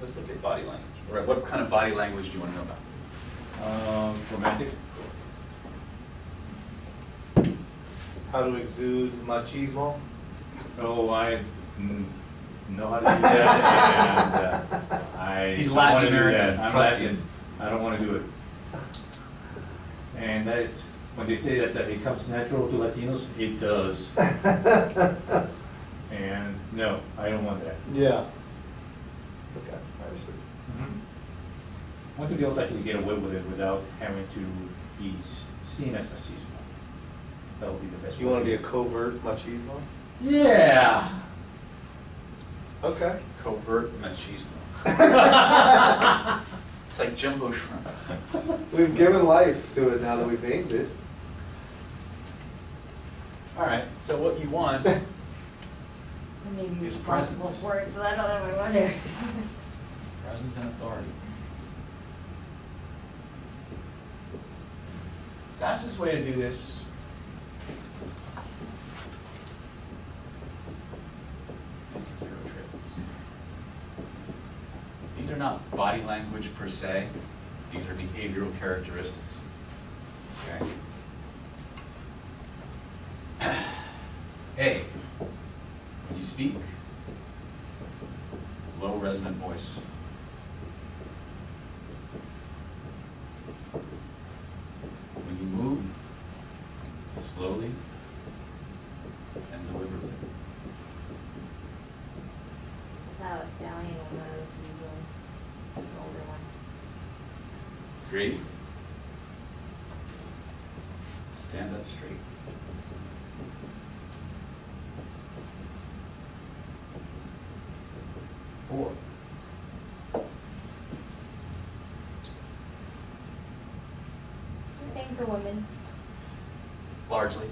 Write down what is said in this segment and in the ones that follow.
let's look at body language. All right, what kind of body language do you want to know about? Romantic. How to exude machismo? Oh, I know how to do that, and I He's don't Latin want to do American, that. I'm trust Latin. I don't want to do it. And that, when they say that it comes natural to Latinos, it does. And no, I don't want that. Yeah. Okay, I see. I want to be able to actually get away with it without having to be seen as machismo. That would be the best. You want to be a covert machismo? Yeah. Okay. Covert machismo. It's like jumbo shrimp. We've given life to it now that we've named it. All right, so what you want Maybe His multiple presence. words, so I don't know, I wonder. presence and authority. Fastest way to do this anti-hero traits. These are not body language per se. These are behavioral characteristics. Okay. A, when you speak, low resonant voice. When you move, slowly and deliberately. That's how a stallion will move, usually, the older one. 3, stand up straight. 4, It's the same for women. largely,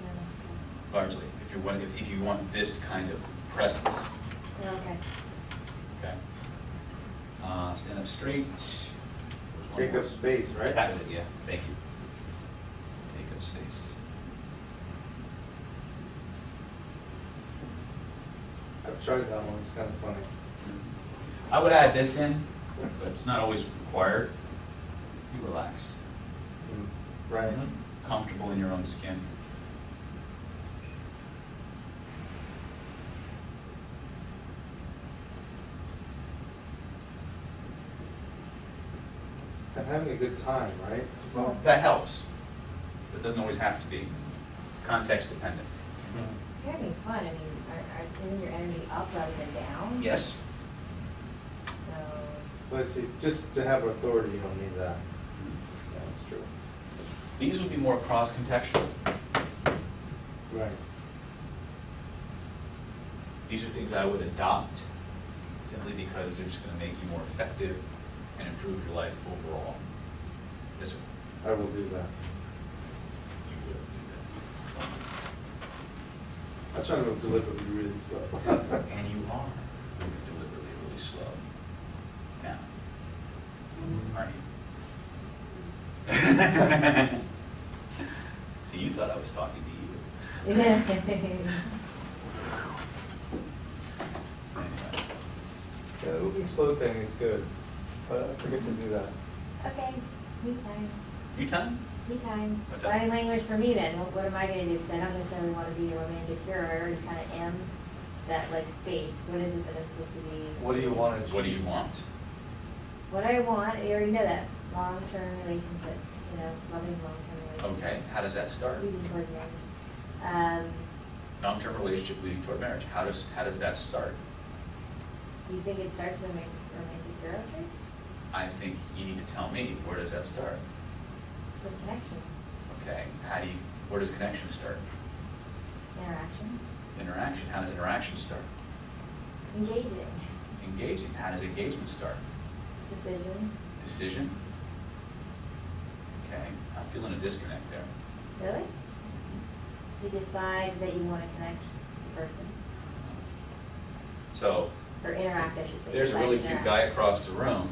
No. largely. If you want this kind of presence, No, okay. okay. Stand up straight. There's one Take more. up space, right? That was it. Yeah. Thank you. Take up space. I've tried that one, it's kind of funny. I would add this in, but it's not always required. Be relaxed. Right. Comfortable in your own skin. And having a good time, right? Well, that helps. But it doesn't always have to be. Context dependent. You're having fun, I mean, isn't your energy up rather than down? Yes. So, Let's see, just to have authority, you don't need that. Yeah, that's true. These would be more cross-contextual. Right. These are things I would adopt simply because they're just going to make you more effective and improve your life overall. Yes, sir. I will do that. You will do that. I was trying to move deliberately really slow. And you are moving deliberately really slow. Now, aren't you? See, you thought I was talking to you. Anyway. Yeah, the moving slow thing is good, but I forget to do that. okay, me time. You time? Me time. What's that? Body language for me then, what am I gonna do? Because I don't necessarily want to be a romantic hero, I already kind of am that like space. What is it that I'm supposed to be? What do you want to achieve? What do you want? What I want, you already know that, long-term relationship, loving long-term relationship. Okay, how does that start? Leading toward marriage. Long-term relationship leading toward marriage. How does that start? Do you think it starts with romantic hero traits? I think you need to tell me, where does that start? With connection, Okay, where does connection start? interaction, Interaction, how does interaction start? engaging, Engaging, how does engagement start? decision. Decision? Okay, I'm feeling a disconnect there. Really? You decide that you want to connect with the person, So, or interact, I should say. there's a Decide really to cute interact. guy across the room,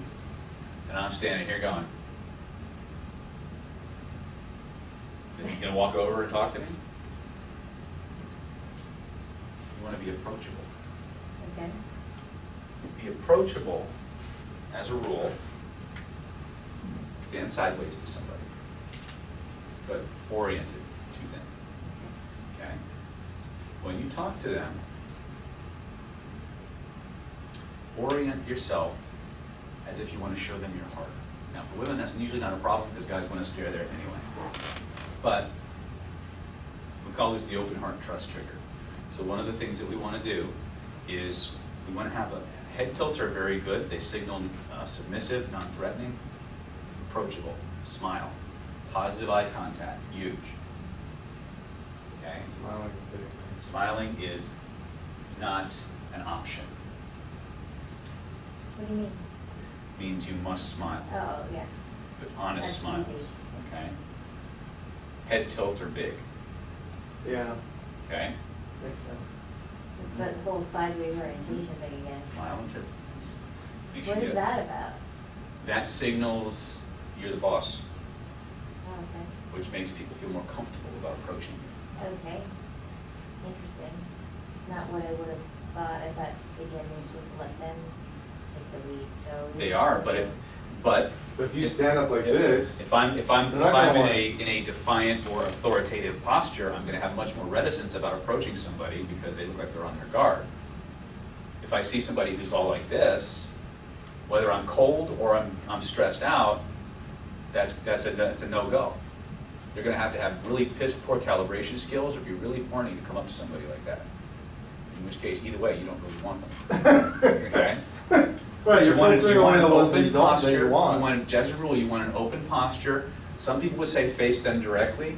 and I'm standing here going, is he gonna walk over and talk to me? You wanna be approachable. Okay. Be Be approachable, as a rule. Stand sideways to somebody, but oriented to them. Okay? When you talk to them, orient yourself as if you want to show them your heart. Now, for women, that's usually not a problem because guys want to stare there anyway. But we call this the open heart trust trigger. So one of the things that we want to do is we want to have a head tilts are very good. They signal submissive, non-threatening, approachable, smile, positive eye contact, huge. Okay? Smiling is big. Smiling is not an option. What do you mean? Means you must smile. Oh, yeah. But honest That's smiles. easy. Okay? Head tilts are big. Yeah, Okay? makes sense. It's that whole sideways orientation thing again. Smile into makes you What is good. that about? That signals you're the boss, Oh, okay. which makes people feel more comfortable about approaching you. Okay. Interesting. It's not what I would have thought. I thought, again, you're supposed to let them take the lead, so. They are, but But if you stand up like this, if I'm They're not in gonna a defiant or authoritative posture, I'm going to have much more reticence about approaching somebody because they look like they're on their guard. If I see somebody who's all like this, whether I'm cold or I'm stressed out, that's a no-go. You're going to have really piss poor calibration skills or be really horny to come up to somebody like that. In which case, either way, you don't really want them. Okay? right, you're filtering away the ones that you don't, that you want. As a rule, you want an open posture. Some people would say face them directly.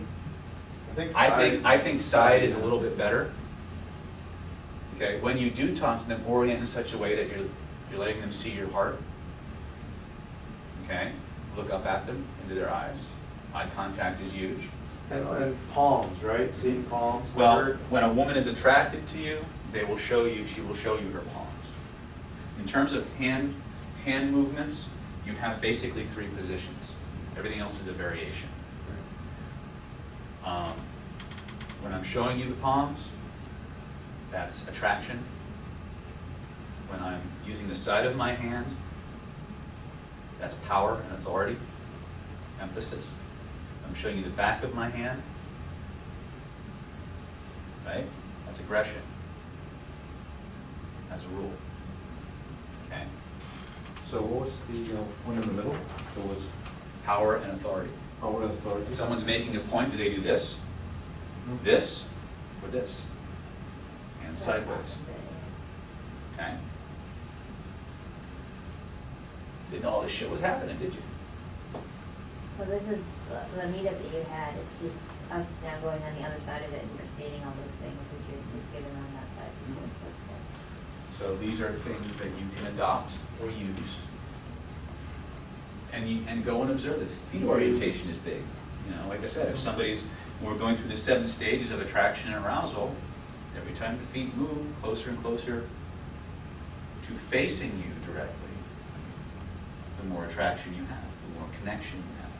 I think side is a little bit better. Okay, when you do talk to them, orient in such a way that you're letting them see your heart. Okay, look up at them into their eyes. Eye contact is huge. And palms, right? Seeing palms. Well, when a woman is attracted to you, she will show you her palms. In terms of hand movements, you have basically 3 positions. Everything else is a variation. When I'm showing you the palms, that's attraction. When I'm using the side of my hand, that's power and authority, emphasis. I'm showing you the back of my hand, right? That's aggression, as a rule. Okay? So what was the one in the middle? It was Power and authority. power and authority. If someone's making a point, do they do this, this, or this? And sideways. Okay? Didn't know all this shit was happening, did you? Well, this is the meetup that you had. It's just us now going on the other side of it and you're stating all those things which you're just given on that side. That's good. So these are things that you can adopt or use. And go and observe this. Feet orientation is big. You know, like I said, if we're going through the 7 stages of attraction and arousal, every time the feet move closer and closer to facing you directly, the more attraction you have, the more connection you have.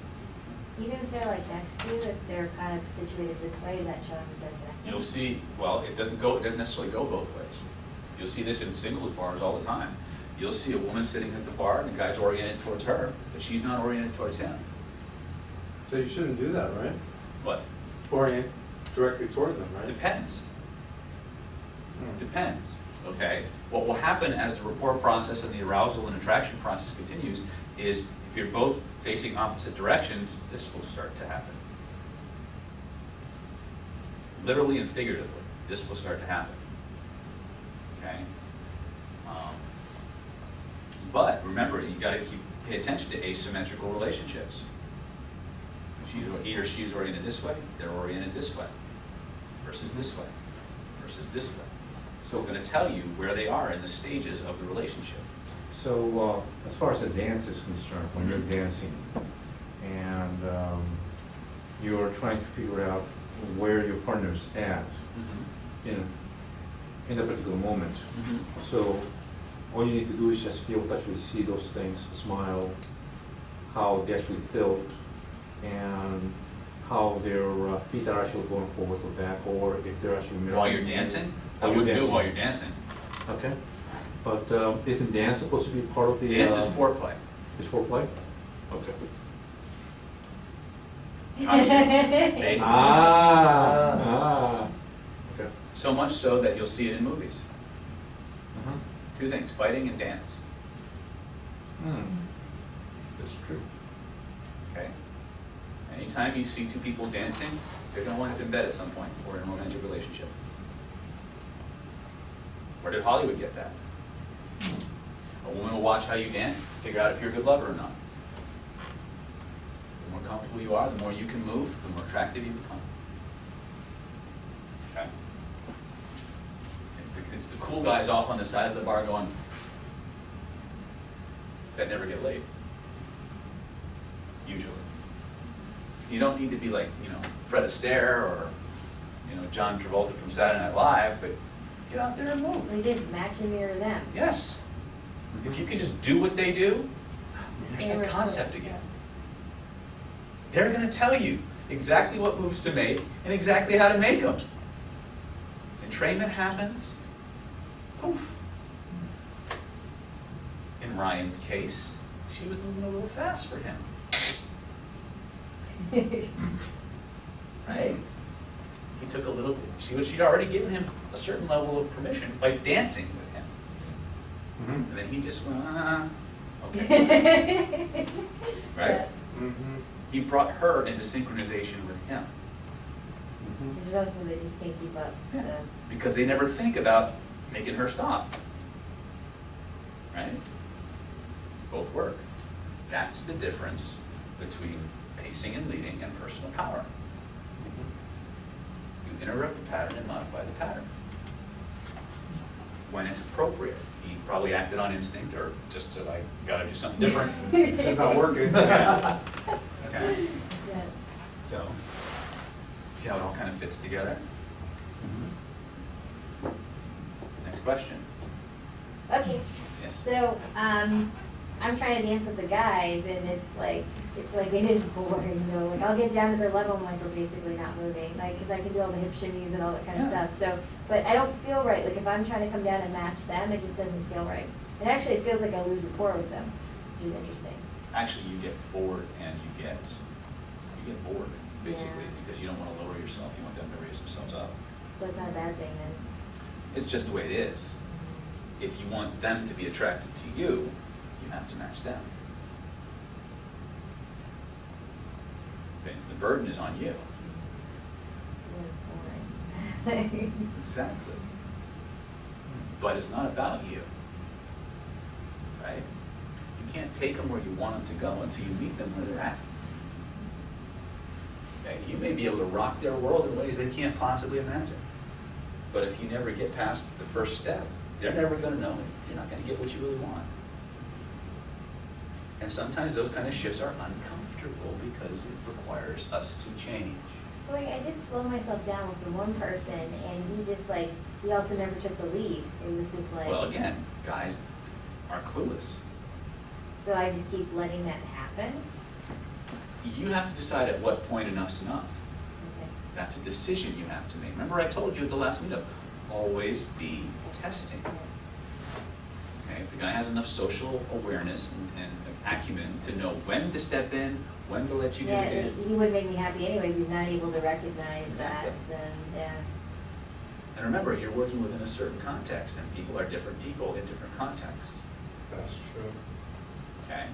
Even if they're like next to you, if they're kind of situated this way, is that showing that they're connected? You'll see, well, it doesn't necessarily go both ways. You'll see this in singles bars all the time. You'll see a woman sitting at the bar and the guy's oriented towards her, but she's not oriented towards him. So you shouldn't do that, right? But Orient directly toward them, right? depends. Hmm. Depends, okay? What will happen as the rapport process and the arousal and attraction process continues is if you're both facing opposite directions, this will start to happen. Literally and figuratively, this will start to happen. Okay? But remember, you got to pay attention to asymmetrical relationships. He or she's oriented this way, they're oriented this way, versus this way, versus this way. So it's going to tell you where they are in the stages of the relationship. So as far as the dance is concerned, when you're dancing and you're trying to figure out where your partner's at in a particular moment. So all you need to do is just be able to actually see those things, smile, how they actually tilt, and how their feet are actually going forward or back, or if they're actually mirroring. While you're dancing? I While you're wouldn't do it dancing. while you're dancing. Okay. But isn't dance supposed to be part of the? Dance is foreplay. Is foreplay? Okay. See? Okay. So much so that you'll see it in movies. Uh-huh. Two things, fighting and dance. That's true. Okay? Anytime you see two people dancing, they're going to wind up in bed at some point or in a romantic relationship. Where did Hollywood get that? A woman will watch how you dance to figure out if you're a good lover or not. The more comfortable you are, the more you can move, the more attractive you become. Okay? It's the cool guys off on the side of the bar going, that never get laid. Usually. You don't need to be like, Fred Astaire or, John Travolta from Saturday Night Live, but get out there and move. We just match and mirror them. Yes. If you can just do what they do, there's Stay that with concept them. again. They're going to tell you exactly what moves to make and exactly how to make them. Entrainment happens. Poof. In Ryan's case, she was moving a little fast for him. Right? He took a little bit. She'd already given him a certain level of permission by dancing with him. And then he just went, okay. Right? Mm-hmm. He brought her into synchronization with him. Which also they just can't keep up. Yeah. So. Because they never think about making her stop. Right? Both work. That's the difference between pacing and leading and personal power. You interrupt the pattern and modify the pattern. When it's appropriate. He probably acted on instinct or just to gotta do something different. This is not working. Yeah. Okay. Yeah. So, see how it all kind of fits together? Next question. Okay. Yes. So, I'm trying to dance with the guys, and it's like it is boring, Like, I'll get down to their level, and we're basically not moving, because I can do all the hip shimmies and all that kind of Yeah. stuff. So, but I don't feel right. Like, if I'm trying to come down and match them, it just doesn't feel right. And actually, it feels like I lose rapport with them, which is interesting. Actually, you get bored and you get bored, basically, Yeah. because you don't want to lower yourself. You want them to raise themselves up. So it's not a bad thing then. It's just the way it is. If you want them to be attracted to you, you have to match them. Okay? The burden is on you. It's really boring. Exactly. But it's not about you. Right? You can't take them where you want them to go until you meet them where they're at. Okay? You may be able to rock their world in ways they can't possibly imagine. But if you never get past the first step, they're never going to know it. You're not going to get what you really want. And sometimes those kind of shifts are uncomfortable because it requires us to change. Like, I did slow myself down with the one person, and he also never took the lead. It was just like. Well, again, guys are clueless. So I just keep letting that happen? You have to decide at what point enough's enough. Okay. That's a decision you have to make. Remember I told you at the last meetup, always be testing. Okay, if the guy has enough social awareness and acumen to know when to step in, when to let you do Yeah, it. he would make me happy anyway if he's not able to recognize Exactly. that, then, yeah. And remember, you're working within a certain context, and people are different people in different contexts. That's true. Okay?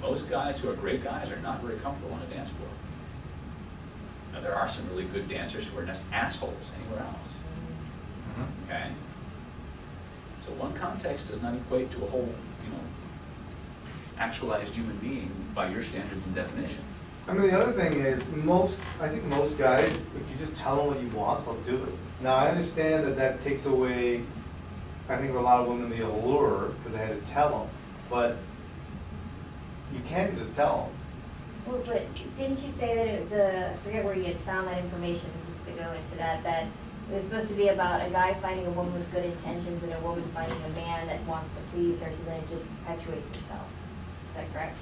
Most guys who are great guys are not very comfortable on a dance floor. Now, there are some really good dancers who are just assholes anywhere else. Okay? So one context does not equate to a whole, actualized human being by your standards and definition. I mean, the other thing is, I think most guys, if you just tell them what you want, they'll do it. Now, I understand that takes away, I think, for a lot of women, the allure, because they had to tell them. But you can't just tell them. Well, but didn't you say that I forget where you had found that information, this is to go into that it was supposed to be about a guy finding a woman with good intentions and a woman finding a man that wants to please her, so then it just perpetuates itself. Is that correct?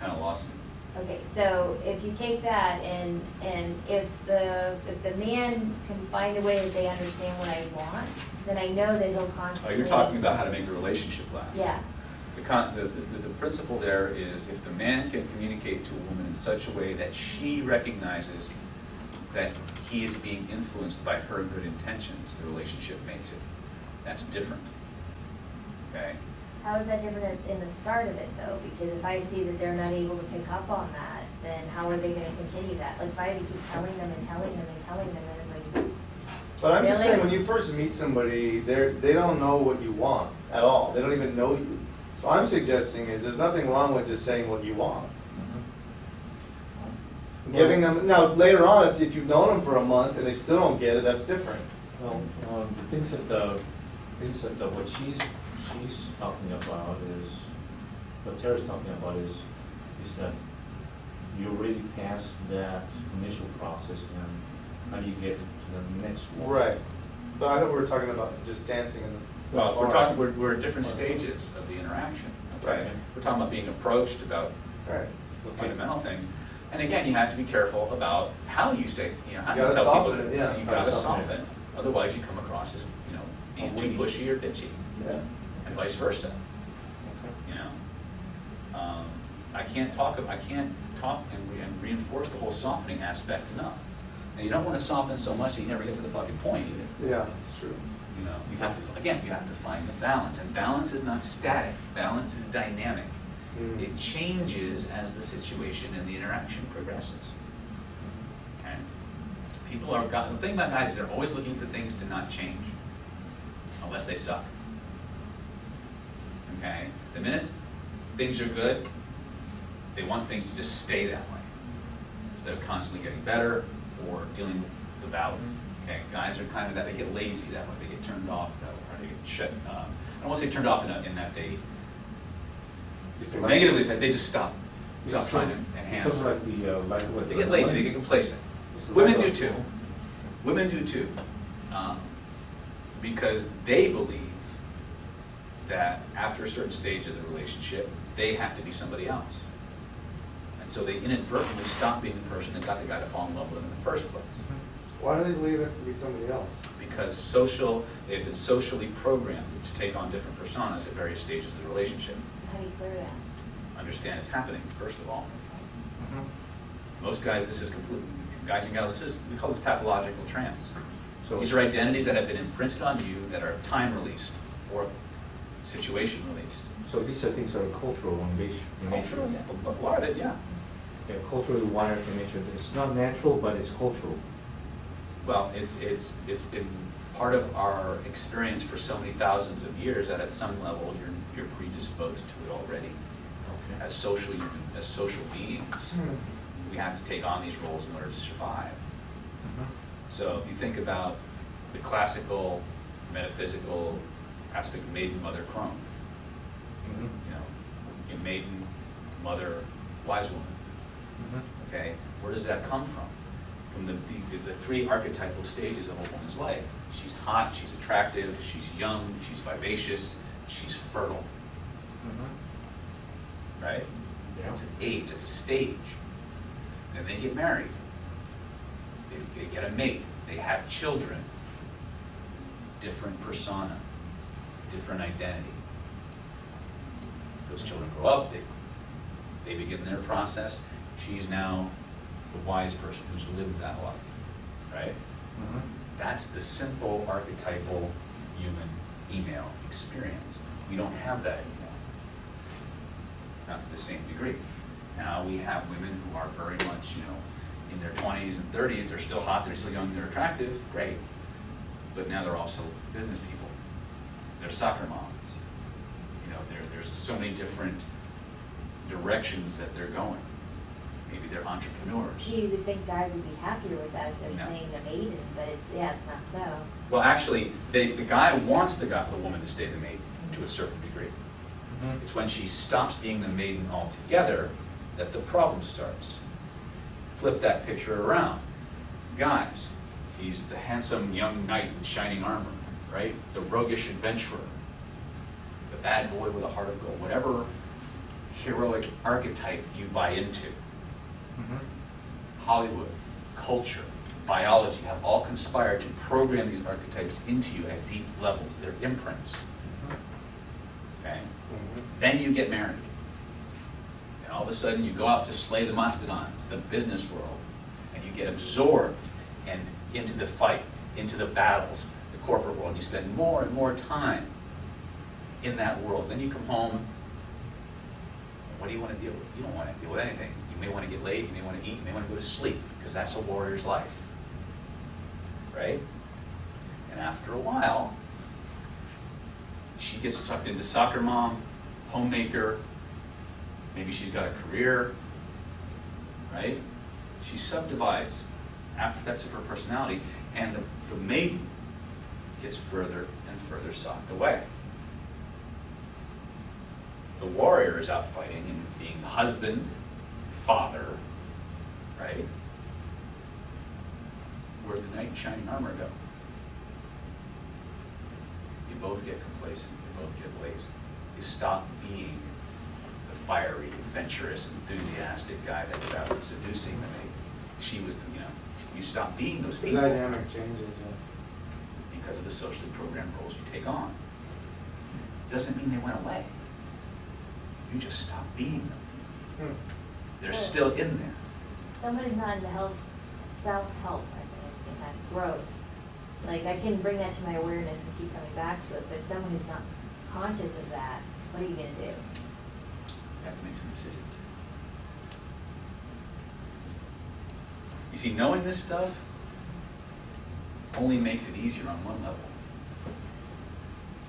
Kind of lost me. Okay, so if you take that and if the man can find a way that they understand what I want, then I know that he'll Oh, constantly. you're talking about how to make the relationship last. Yeah, The principle there is if the man can communicate to a woman in such a way that she recognizes that he is being influenced by her good intentions, the relationship makes it. That's different. Okay? how is that different in the start of it though? Because if I see that they're not able to pick up on that, then how are they gonna continue that? Like if I have to keep telling them and telling them and telling them, then it's like, But I'm just Really? saying, when you first meet somebody, they don't know what you want at all. They don't even know you. So I'm suggesting is there's nothing wrong with just saying what you want. Giving them, now later on, if you've known them for a month and they still don't get it, that's different. Well, the things that what she's talking about is, what Tara's talking about is that you already passed that initial process, and how do you get to the next one? Right. But I thought we were talking about just dancing in the. Well, we're at different stages of the interaction. Okay? Right. We're talking about being approached, about Right. fundamental things. And again, you have to be careful about how you say, how You you gotta tell people. soften it, yeah. You gotta Soften it. soften. Otherwise, you come across as, being too pushy or bitchy, Yeah. and vice versa. Okay. I can't talk and reinforce the whole softening aspect enough. And you don't want to soften so much that you never get to the fucking point either. Yeah, it's true. You have to find the balance, and balance is not static. Balance is dynamic. Mm. It changes as the situation and the interaction progresses. Okay? The thing about guys is they're always looking for things to not change, unless they suck. Okay? The minute things are good, they want things to just stay that way, instead of constantly getting better or dealing with the valleys. Okay? Guys are kind of that, they get lazy that way, they get turned off that way, or they get shut, I don't want to say turned off in that they, negatively, they just stop trying to enhance. Something like the, like what. They get lazy, they get complacent. It's Women like do a- too. Women do too. Because they believe that after a certain stage of the relationship, they have to be somebody else. And so they inadvertently stop being the person that got the guy to fall in love with them in the first place. Why do they believe it to be somebody else? Because they've been socially programmed to take on different personas at various stages of the relationship. how do you clear that? Understand it's happening, first of all. Mhm. Most guys, this is completely, guys and gals, we call this pathological trance. So These are identities that have been imprinted on you that are time released or situation released. So these are things that are cultural in nature. Cultural, yeah, a lot of it, yeah. Yeah, culturally wired in nature. It's not natural, but it's cultural. Well, it's been part of our experience for so many thousands of years that at some level you're predisposed to it already. Okay. As social beings, we have to take on these roles in order to survive. So if you think about the classical metaphysical aspect of maiden, mother, crone, Mhm. your maiden, mother, wise woman. Okay, where does that come from? From the three archetypal stages of a woman's life. She's hot, she's attractive, she's young, she's vivacious, she's fertile. Right? Yeah. That's an age, it's a stage. Then they get married. They get a mate. They have children. Different persona, different identity. Those children grow up, they begin their process. She's now the wise person who's lived that life, right? That's the simple archetypal human female experience. We don't have that anymore. Not to the same degree. Now we have women who are very much, in their 20s and 30s, they're still hot, they're still young, they're attractive, great. But now they're also business people. They're soccer moms. There's so many different directions that they're going. Maybe they're entrepreneurs. You would think guys would be happier with that if they're No. staying the maiden, but it's not so. Well, actually, the guy wants the woman to stay the maiden to a certain degree. It's when she stops being the maiden altogether that the problem starts. Flip that picture around. Guys, he's the handsome young knight in shining armor, right? The roguish adventurer, the bad boy with a heart of gold, whatever heroic archetype you buy into. Hollywood, culture, biology have all conspired to program these archetypes into you at deep levels. They're imprints. Okay? Then you get married. And all of a sudden you go out to slay the mastodons, the business world, and you get absorbed and into the fight, into the battles, the corporate world. You spend more and more time in that world. Then you come home. What do you want to deal with? You don't want to deal with anything. You may want to get laid, you may want to eat, you may want to go to sleep, because that's a warrior's life. Right? And after a while, she gets sucked into soccer mom, homemaker, maybe she's got a career, right? She subdivides aspects of her personality, and the maiden gets further and further socked away. The warrior is out fighting and being husband, father, right? Where'd the knight in shining armor go? You both get complacent, you both get lazy. You stop being the fiery, adventurous, enthusiastic guy that was out seducing the maiden. She was, you stop being those The people dynamic changes. because of the socially programmed roles you take on. Doesn't mean they went away. You just stop being them. They're still in there. Someone who's not into self-help, I think at the same time, growth. Like, I can bring that to my awareness and keep coming back to it, but someone who's not conscious of that, what are you gonna do? You have to make some decisions. You see, knowing this stuff only makes it easier on one level.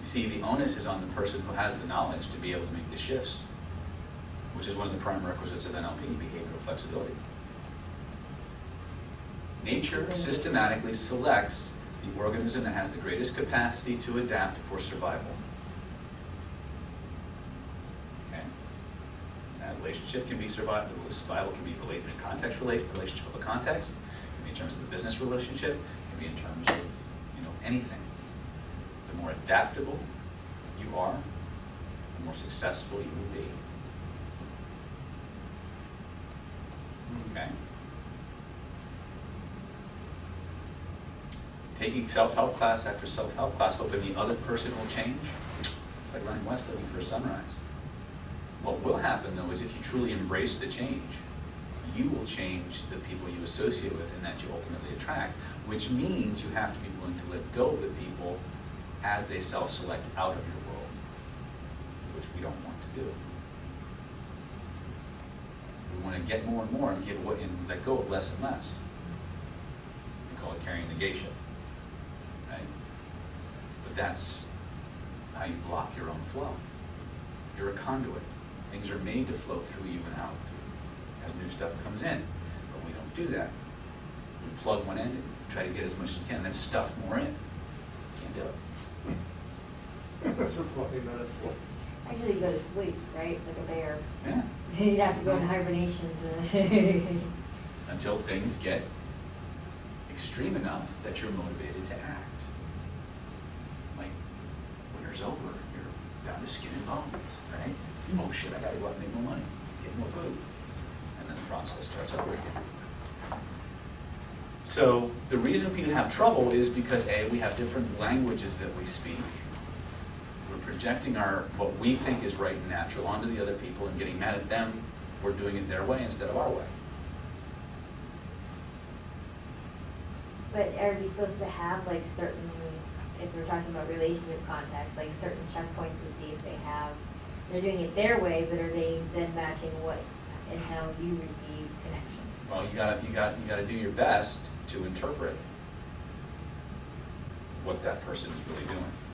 You see, the onus is on the person who has the knowledge to be able to make the shifts, which is one of the prime requisites of NLP, behavioral flexibility. Nature systematically selects the organism that has the greatest capacity to adapt for survival. Okay? That relationship can be survival can be related in context, relationship of a context, it can be in terms of the business relationship, it can be in terms of anything. The more adaptable you are, the more successful you will be. Okay? Taking self-help class after self-help class, hoping the other person will change. It's like running west looking for a sunrise. What will happen, though, is if you truly embrace the change, you will change the people you associate with and that you ultimately attract, which means you have to be willing to let go of the people as they self-select out of your world, which we don't want to do. We want to get more and more and give away and let go of less and less. We call it carrying negation, right? But that's how you block your own flow. You're a conduit. Things are made to flow through you and out as new stuff comes in, but we don't do that. We plug one end and try to get as much as we can, and then stuff more in. Can't do it. That's a funny metaphor. Actually, you go to sleep, right, like a bear. Yeah. You'd have to go into hibernation to... Until things get extreme enough that you're motivated to act. Like, winter's over, you're down to skin and bones, right? Oh shit, I gotta go out and make more money, get more food. And then the process starts over again. So the reason people have trouble is because A, we have different languages that we speak. We're projecting what we think is right and natural onto the other people and getting mad at them for doing it their way instead of our way. But are we supposed to have like certain, if we're talking about relationship contacts, like certain checkpoints to see if they're doing it their way, but are they then matching what and how you receive connection? Well, you gotta do your best to interpret what that person is really doing.